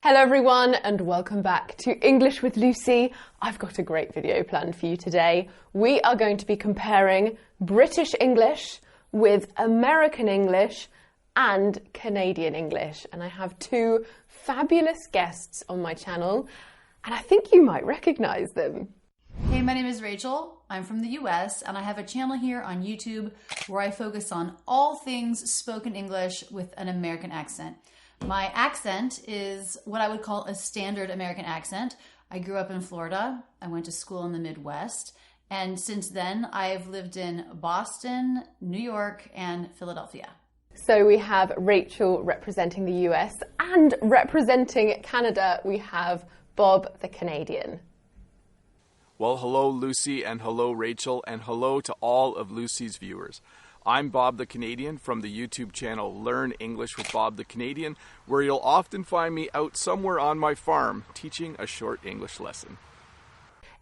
Hello everyone and welcome back to English with Lucy. I've got a great video planned for you today. We are going to be comparing British English with American English and Canadian English. And I have two fabulous guests on my channel and I think you might recognize them. Hey, my name is Rachel. I'm from the US and I have a channel here on YouTube where I focus on all things spoken English with an American accent. My accent is what I would call a standard American accent. I grew up in Florida. I went to school in the Midwest. And since then, I've lived in Boston, New York, and Philadelphia. So we have Rachel representing the US and representing Canada, we have Bob the Canadian. Well, hello Lucy and hello Rachel and hello to all of Lucy's viewers. I'm Bob the Canadian from the YouTube channel Learn English with Bob the Canadian, where you'll often find me out somewhere on my farm teaching a short English lesson.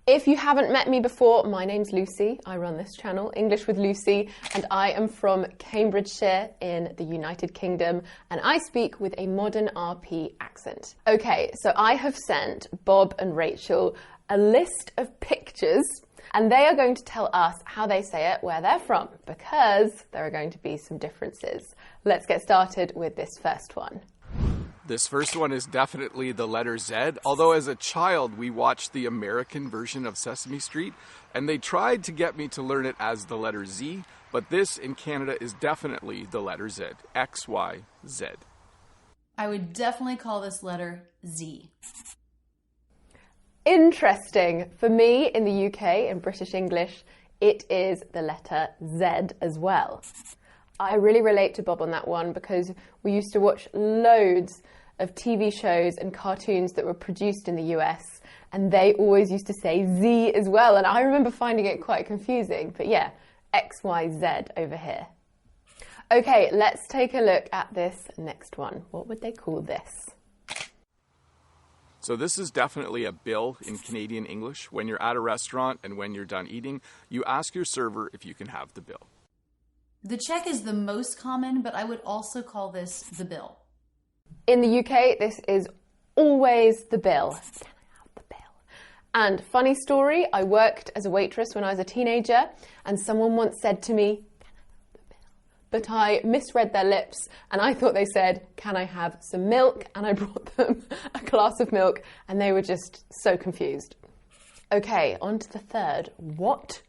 If you haven't met me before, my name's Lucy. I run this channel, English with Lucy, and I am from Cambridgeshire in the United Kingdom, and I speak with a modern RP accent. Okay, so I have sent Bob and Rachel a list of pictures and they are going to tell us how they say it where they're from, because there are going to be some differences. Let's get started with this first one. This first one is definitely the letter Z, although as a child we watched the American version of Sesame Street, and they tried to get me to learn it as the letter Z, but this in Canada is definitely the letter Z, X-Y-Z. I would definitely call this letter Z. Interesting. For me, in the UK, in British English, it is the letter Z as well. I really relate to Bob on that one because we used to watch loads of TV shows and cartoons that were produced in the US, and they always used to say Z as well, and I remember finding it quite confusing. But yeah, XYZ over here. Okay, let's take a look at this next one. What would they call this? So this is definitely a bill in Canadian English. When you're at a restaurant and when you're done eating, you ask your server if you can have the bill. The check is the most common, but I would also call this the bill. In the UK, this is always the bill. Can I have the bill? And funny story, I worked as a waitress when I was a teenager, and someone once said to me, but I misread their lips and I thought they said, can I have some milk? And I brought them a glass of milk and they were just so confused. Okay, on to the third. What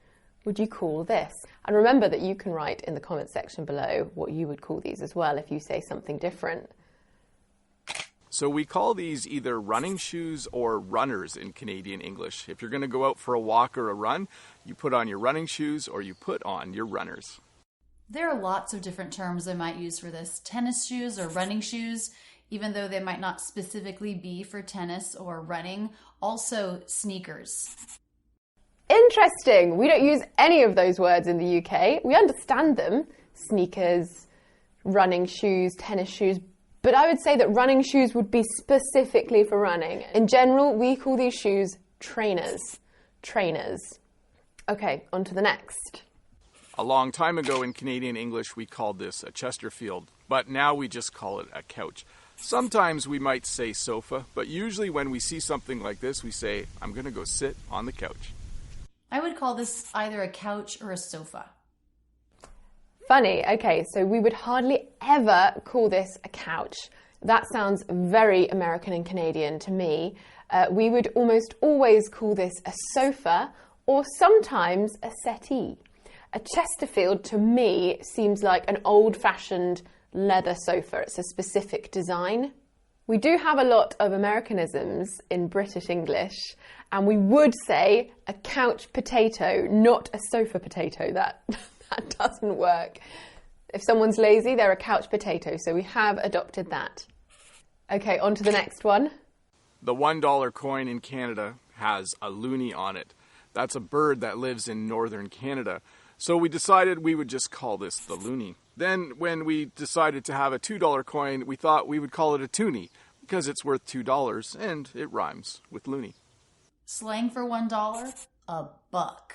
would you call this? And remember that you can write in the comment section below what you would call these as well if you say something different. So we call these either running shoes or runners in Canadian English. If you're going to go out for a walk or a run, you put on your running shoes or you put on your runners. There are lots of different terms I might use for this. Tennis shoes or running shoes, even though they might not specifically be for tennis or running. Also, sneakers. Interesting. We don't use any of those words in the UK. We understand them. Sneakers, running shoes, tennis shoes. But I would say that running shoes would be specifically for running. In general, we call these shoes trainers. Trainers. Okay, on to the next. A long time ago in Canadian English, we called this a Chesterfield, but now we just call it a couch. Sometimes we might say sofa, but usually when we see something like this, we say, I'm going to go sit on the couch. I would call this either a couch or a sofa. Funny. Okay, so we would hardly ever call this a couch. That sounds very American and Canadian to me. We would almost always call this a sofa or sometimes a settee. A Chesterfield, to me, seems like an old-fashioned leather sofa. It's a specific design. We do have a lot of Americanisms in British English, and we would say a couch potato, not a sofa potato. That doesn't work. If someone's lazy, they're a couch potato, so we have adopted that. Okay, on to the next one. The $1 coin in Canada has a loonie on it. That's a bird that lives in northern Canada. So we decided we would just call this the loonie. Then when we decided to have a $2 coin, we thought we would call it a toonie because it's worth $2 and it rhymes with loony. Slang for $1? A buck.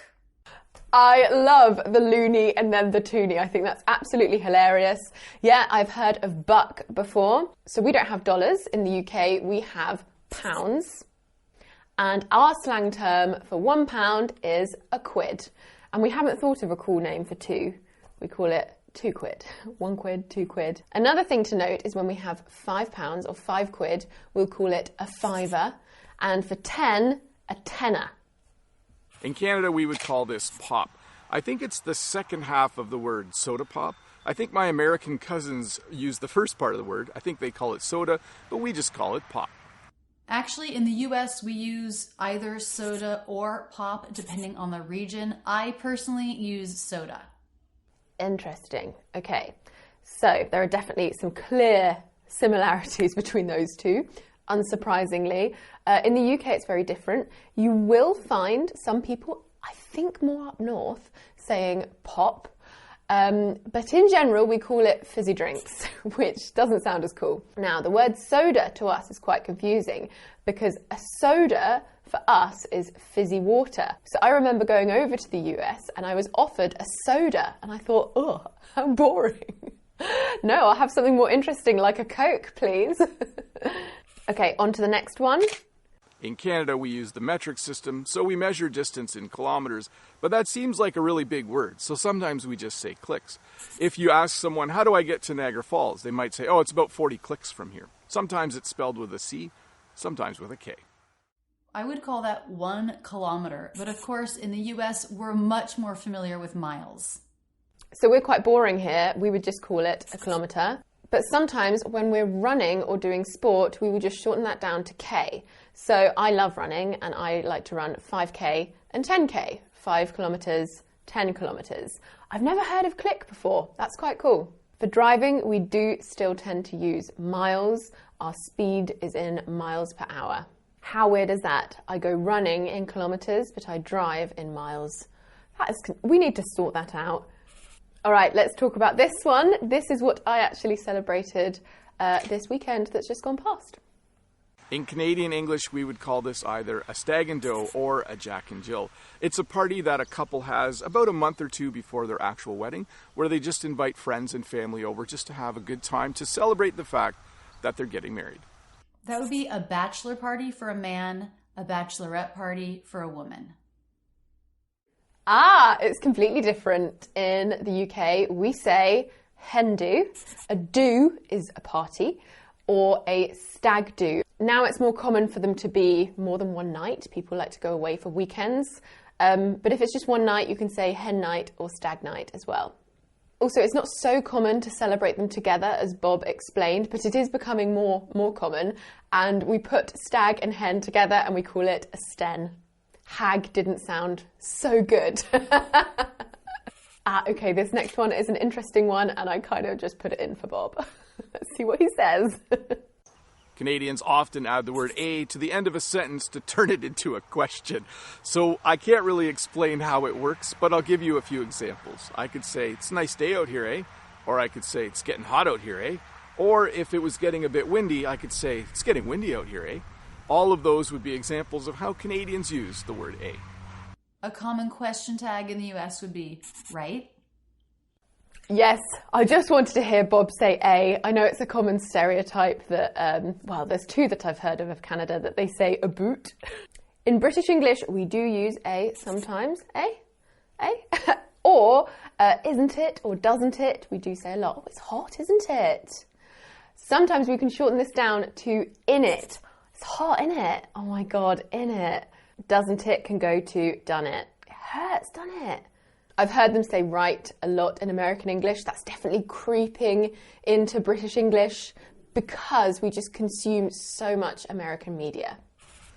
I love the loony and then the toonie. I think that's absolutely hilarious. Yeah, I've heard of buck before. So we don't have dollars in the UK, we have pounds. And our slang term for £1 is a quid. And we haven't thought of a cool name for two. We call it 2 quid. 1 quid, 2 quid. Another thing to note is when we have £5 or 5 quid, we'll call it a fiver. And for 10, a tenner. In Canada, we would call this pop. I think it's the second half of the word soda pop. I think my American cousins use the first part of the word. I think they call it soda, but we just call it pop. Actually, in the US, we use either soda or pop, depending on the region. I personally use soda. Interesting. Okay, so there are definitely some clear similarities between those two, unsurprisingly. In the UK, it's very different. You will find some people, I think more up north, saying pop. But in general, we call it fizzy drinks, which doesn't sound as cool. Now, the word soda to us is quite confusing because a soda for us is fizzy water. So I remember going over to the US and I was offered a soda and I thought, oh, how boring. No, I'll have something more interesting like a Coke, please. Okay, on to the next one. In Canada, we use the metric system, so we measure distance in kilometers, but that seems like a really big word, so sometimes we just say clicks. If you ask someone, how do I get to Niagara Falls? They might say, oh, it's about 40 clicks from here. Sometimes it's spelled with a C, sometimes with a K. I would call that 1 kilometer, but of course, in the US, we're much more familiar with miles. So we're quite boring here. We would just call it a kilometre. But sometimes when we're running or doing sport, we would just shorten that down to K. So I love running and I like to run 5K and 10K, 5 kilometres, 10 kilometres. I've never heard of click before. That's quite cool. For driving, we do still tend to use miles. Our speed is in miles per hour. How weird is that? I go running in kilometres, but I drive in miles. We need to sort that out. All right, let's talk about this one. This is what I actually celebrated this weekend that's just gone past. In Canadian English, we would call this either a stag and doe or a Jack and Jill. It's a party that a couple has about a month or two before their actual wedding, where they just invite friends and family over just to have a good time to celebrate the fact that they're getting married. That would be a bachelor party for a man, a bachelorette party for a woman. Ah, it's completely different. In the UK, we say hen do. A do is a party, or a stag do. Now it's more common for them to be more than one night. People like to go away for weekends. But if it's just one night, you can say hen night or stag night as well. Also, it's not so common to celebrate them together, as Bob explained, but it is becoming more common. And we put stag and hen together and we call it a sten. Hag didn't sound so good. Okay, this next one is an interesting one and I kind of just put it in for Bob. Let's see what he says. Canadians often add the word a to the end of a sentence to turn it into a question. So I can't really explain how it works, but I'll give you a few examples. I could say, it's a nice day out here, eh? Or I could say, it's getting hot out here, eh? Or if it was getting a bit windy, I could say, it's getting windy out here, eh? All of those would be examples of how Canadians use the word a. A common question tag in the US would be, right? Yes, I just wanted to hear Bob say A. I know it's a common stereotype that, there's two that I've heard of Canada, that they say a boot. In British English, we do use A sometimes. A? Or, isn't it or doesn't it? We do say a lot. Oh, it's hot, isn't it? Sometimes we can shorten this down to in it. It's hot, isn't it? Oh my God, in it. Doesn't it can go to done it. It hurts, done it? I've heard them say right a lot in American English. That's definitely creeping into British English because we just consume so much American media.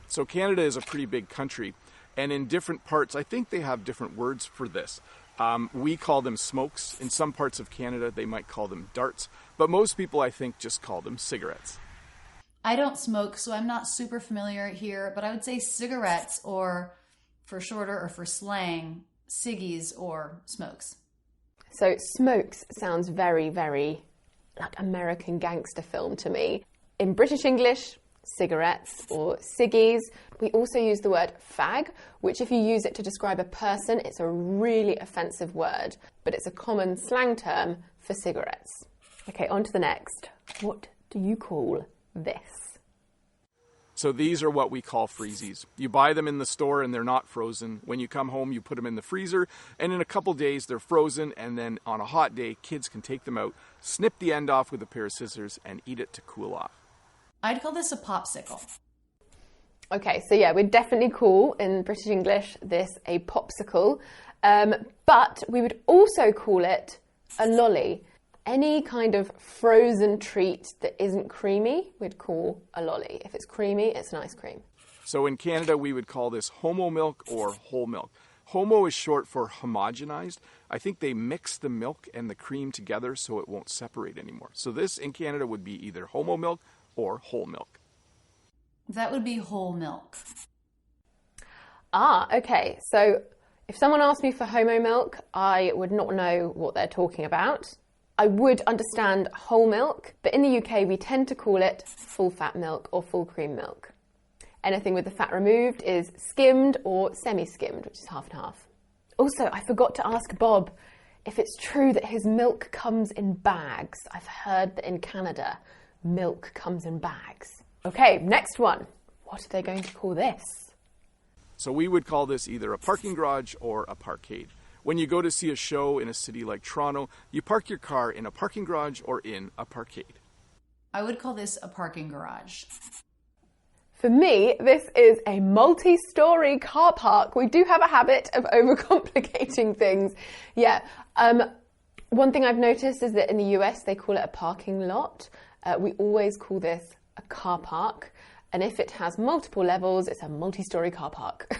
So Canada is a pretty big country, and in different parts, I think they have different words for this. We call them smokes. In some parts of Canada, they might call them darts, but most people, I think, just call them cigarettes. I don't smoke, so I'm not super familiar here, but I would say cigarettes, or for shorter or for slang, ciggies or smokes. So smokes sounds very, very like American gangster film to me. In British English, cigarettes or ciggies. We also use the word fag, which if you use it to describe a person, it's a really offensive word, but it's a common slang term for cigarettes. Okay, on to the next. What do you call this? So these are what we call freezies. You buy them in the store and they're not frozen. When you come home, you put them in the freezer, and in a couple days they're frozen, and then on a hot day, kids can take them out, snip the end off with a pair of scissors, and eat it to cool off. I'd call this a popsicle. Okay, so yeah, we'd definitely call, in British English, this a popsicle, but we would also call it a lolly. Any kind of frozen treat that isn't creamy, we'd call a lolly. If it's creamy, it's an ice cream. So in Canada, we would call this homo milk or whole milk. Homo is short for homogenized. I think they mix the milk and the cream together so it won't separate anymore. So this in Canada would be either homo milk or whole milk. That would be whole milk. Ah, okay. So if someone asked me for homo milk, I would not know what they're talking about. I would understand whole milk, but in the UK we tend to call it full fat milk or full cream milk. Anything with the fat removed is skimmed or semi-skimmed, which is half and half. Also, I forgot to ask Bob if it's true that his milk comes in bags. I've heard that in Canada, milk comes in bags. Okay, next one. What are they going to call this? So we would call this either a parking garage or a parkade. When you go to see a show in a city like Toronto, you park your car in a parking garage or in a parkade. I would call this a parking garage. For me, this is a multi-storey car park. We do have a habit of overcomplicating things. Yeah. One thing I've noticed is that in the US, they call it a parking lot. We always call this a car park. And if it has multiple levels, it's a multi-storey car park.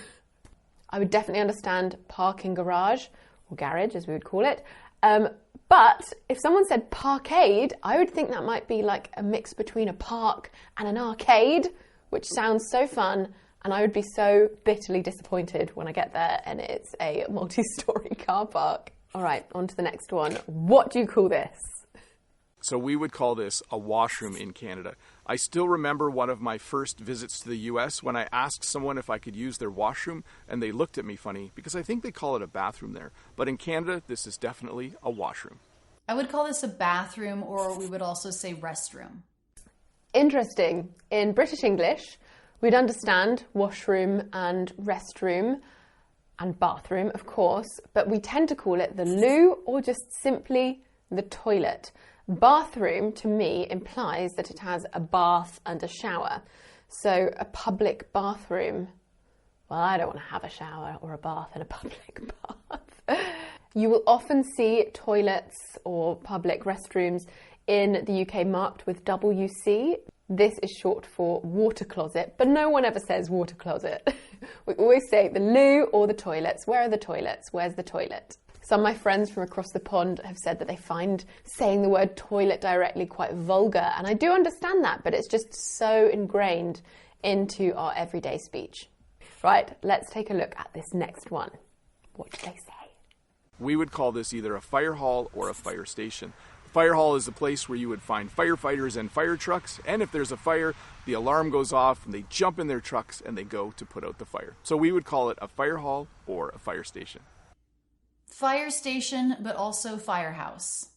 I would definitely understand parking garage, or garage as we would call it. But if someone said parkade, I would think that might be like a mix between a park and an arcade, which sounds so fun. And I would be so bitterly disappointed when I get there and it's a multi-storey car park. All right, on to the next one. What do you call this? So we would call this a washroom in Canada. I still remember one of my first visits to the US when I asked someone if I could use their washroom, and they looked at me funny because I think they call it a bathroom there. But in Canada, this is definitely a washroom. I would call this a bathroom, or we would also say restroom. Interesting. In British English, we'd understand washroom and restroom and bathroom, of course, but we tend to call it the loo or just simply the toilet. Bathroom, to me, implies that it has a bath and a shower. So a public bathroom, well, I don't want to have a shower or a bath in a public bath. You will often see toilets or public restrooms in the UK marked with WC. This is short for water closet, but no one ever says water closet. We always say the loo or the toilets. Where are the toilets? Where's the toilet? Some of my friends from across the pond have said that they find saying the word toilet directly quite vulgar, and I do understand that, but it's just so ingrained into our everyday speech. Right, let's take a look at this next one. What do they say? We would call this either a fire hall or a fire station. A fire hall is the place where you would find firefighters and fire trucks, and if there's a fire, the alarm goes off and they jump in their trucks and they go to put out the fire. So we would call it a fire hall or a fire station. Fire station, but also firehouse.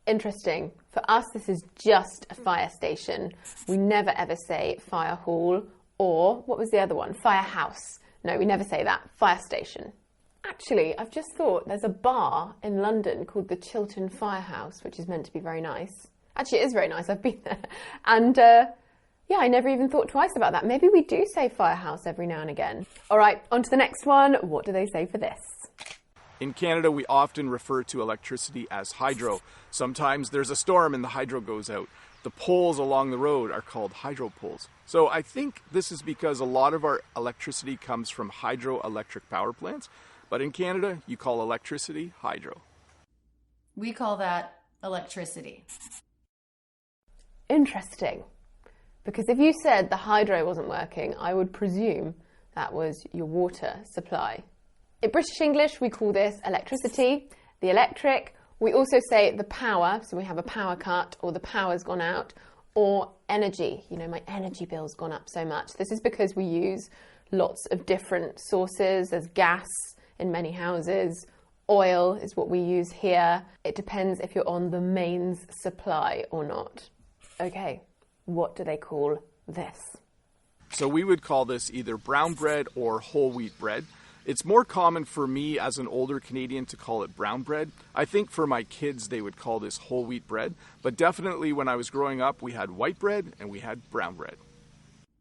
Interesting. For us, this is just a fire station. We never ever say fire hall or, what was the other one? Firehouse. No, we never say that. Fire station. Actually, I've just thought there's a bar in London called the Chiltern Firehouse, which is meant to be very nice. Actually, it is very nice. I've been there. And yeah, I never even thought twice about that. Maybe we do say firehouse every now and again. All right, on to the next one. What do they say for this? In Canada, we often refer to electricity as hydro. Sometimes there's a storm and the hydro goes out. The poles along the road are called hydro poles. So I think this is because a lot of our electricity comes from hydroelectric power plants. But in Canada, you call electricity hydro. We call that electricity. Interesting. Because if you said the hydro wasn't working, I would presume that was your water supply. In British English, we call this electricity, the electric. We also say the power, so we have a power cut or the power's gone out, Or energy, you know, my energy bill's gone up so much. This is because we use lots of different sources. There's gas in many houses. Oil is what we use here. It depends if you're on the mains supply or not. Okay, what do they call this? So we would call this either brown bread or whole wheat bread. It's more common for me as an older Canadian to call it brown bread. I think for my kids they would call this whole wheat bread, but definitely when I was growing up we had white bread and we had brown bread.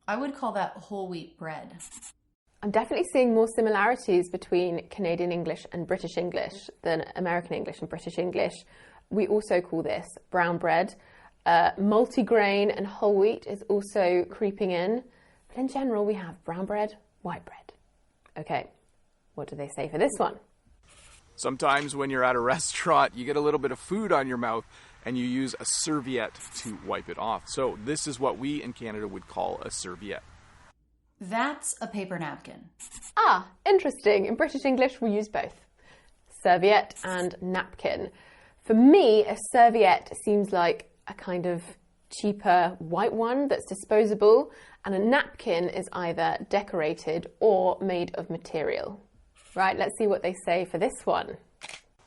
I would call that whole wheat bread. I'm definitely seeing more similarities between Canadian English and British English than American English and British English. We also call this brown bread. Multigrain and whole wheat is also creeping in. But in general, we have brown bread, white bread. Okay, what do they say for this one? Sometimes when you're at a restaurant, you get a little bit of food on your mouth and you use a serviette to wipe it off. So this is what we in Canada would call a serviette. That's a paper napkin. Ah, interesting. In British English, we use both. Serviette and napkin. For me, a serviette seems like a kind of cheaper white one that's disposable, and a napkin is either decorated or made of material. Right, let's see what they say for this one.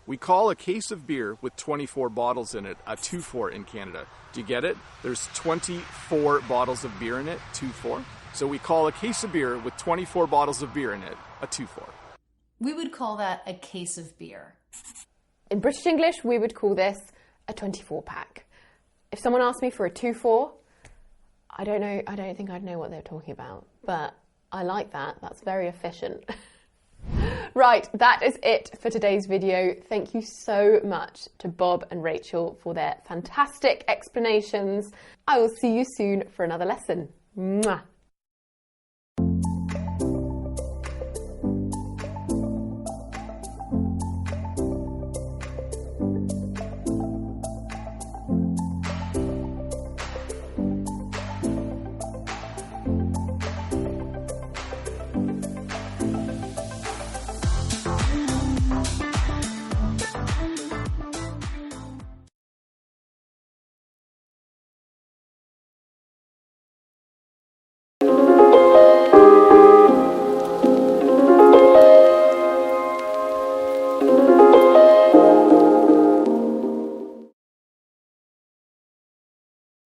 We call a case of beer with 24 bottles in it a 2-4 in Canada. Do you get it? There's 24 bottles of beer in it, 2-4. So we call a case of beer with 24 bottles of beer in it a 2-4. We would call that a case of beer. In British English, we would call this a 24-pack. If someone asked me for a 2-4, I don't think I'd know what they're talking about, but I like that. That's very efficient. Right, that is it for today's video. Thank you so much to Bob and Rachel for their fantastic explanations. I will see you soon for another lesson. Mwah.